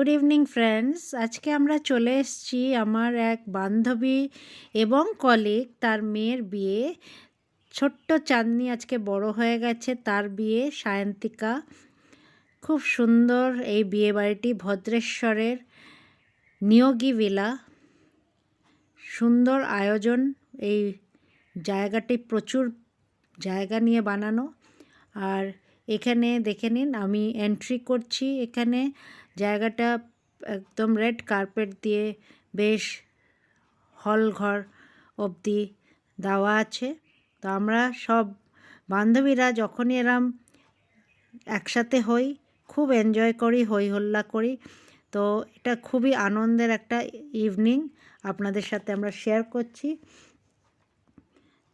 Good evening friends. আজকে আমরা চলে এসেছি আমার এক বান্ধবী এবং কলিগ, তার মেয়ের বিয়ে। ছোট্ট চাঁদনি আজকে বড় হয়ে গেছে, তার বিয়ে সায়ন্তিকা। খুব সুন্দর এই বিয়ে বাড়িটি, ভদ্রেশ্বরের নিয়োগী ভিলা। সুন্দর আয়োজন, এই জায়গাটি প্রচুর জায়গা নিয়ে বানানো। আর এখানে দেখে নিন, আমি এন্ট্রি করছি। এখানে জায়গাটা একদম রেড কার্পেট দিয়ে বেশ হল ঘর অবধি দেওয়া আছে। তো আমরা সব বান্ধবীরা যখনই এরম একসাথে হই খুব এনজয় করি, হই হল্লা করি। তো এটা খুবই আনন্দের একটা ইভিনিং আপনাদের সাথে আমরা শেয়ার করছি।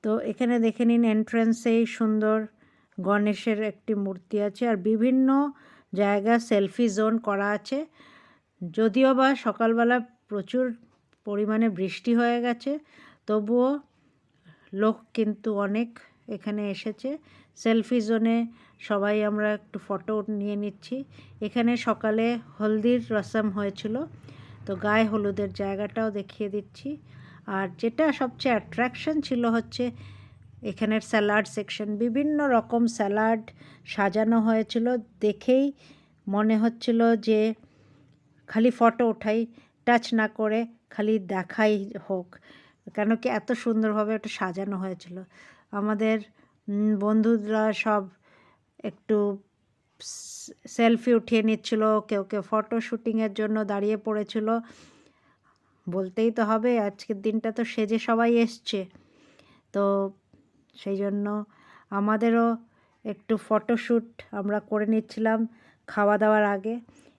তো এখানে দেখে নিন, এন্ট্রান্সেই সুন্দর গণেশের একটি মূর্তি আছে, আর বিভিন্ন জায়গা সেলফি জোন করা আছে। যদিও বা সকালবেলা প্রচুর পরিমাণে বৃষ্টি হয়ে গেছে, তবুও লোক কিন্তু অনেক এখানে এসেছে। সেলফি জোনে সবাই আমরা একটু ফটো নিয়ে নিচ্ছি। এখানে সকালে হলদির রসম হয়েছিল, তো গায়ে হলুদের জায়গাটাও দেখিয়ে দিচ্ছি। আর যেটা সবচেয়ে অ্যাট্রাকশন ছিল হচ্ছে এখানের স্যালাড সেকশন। বিভিন্ন রকম স্যালাড সাজানো হয়েছিল, দেখেই মনে হচ্ছিল যে খালি ফটো ওঠাই, টাচ না করে খালি দেখাই হোক, কেন কি এত সুন্দরভাবে এটা সাজানো হয়েছিল। আমাদের বন্ধুরা সব একটু সেলফি উঠিয়ে নিচ্ছিল, কেউ কেউ ফটো শ্যুটিংয়ের জন্য দাঁড়িয়ে পড়েছিল। বলতেই তো হবে, আজকের দিনটা তো সেজে সবাই এসছে, তো সেই জন্য আমাদেরও একটু ফটোশ্যুট আমরা করে নিচ্ছিলাম খাওয়া দাওয়ার আগে।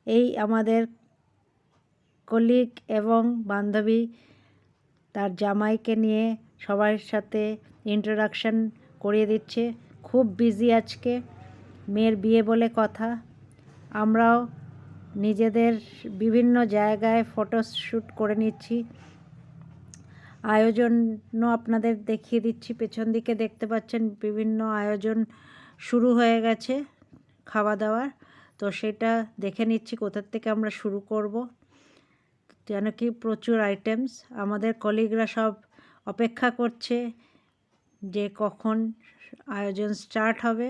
এই আমাদের কলিগ এবং বান্ধবী তার জামাইকে নিয়ে সবার সাথে ইন্ট্রোডাকশন করিয়ে দিচ্ছে। খুব বিজি আজকে, মেয়ের বিয়ে বলে কথা। আমরাও নিজেদের বিভিন্ন জায়গায় ফটোশ্যুট করে নিচ্ছি। আয়োজনও আপনাদের দেখিয়ে দিচ্ছি। পেছন দিকে দেখতে পাচ্ছেন বিভিন্ন আয়োজন শুরু হয়ে গেছে খাওয়া দাওয়ার। তো সেটা দেখে নিচ্ছি কোথার থেকে আমরা শুরু করব, যেন কি প্রচুর আইটেমস। আমাদের কলিগরা সব অপেক্ষা করছে যে কখন আয়োজন স্টার্ট হবে।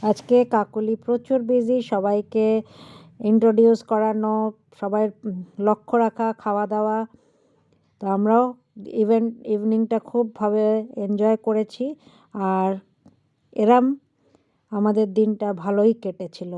আজকে কাকলি প্রচুর বিজি, সবাইকে ইন্ট্রোডিউস করানো, সবাই লক্ষ্য রাখা, খাওয়া দাওয়া। তো আমরাও ইভিনিংটা খুবভাবে এনজয় করেছি, আর এরম আমাদের দিনটা ভালোই কেটেছিল।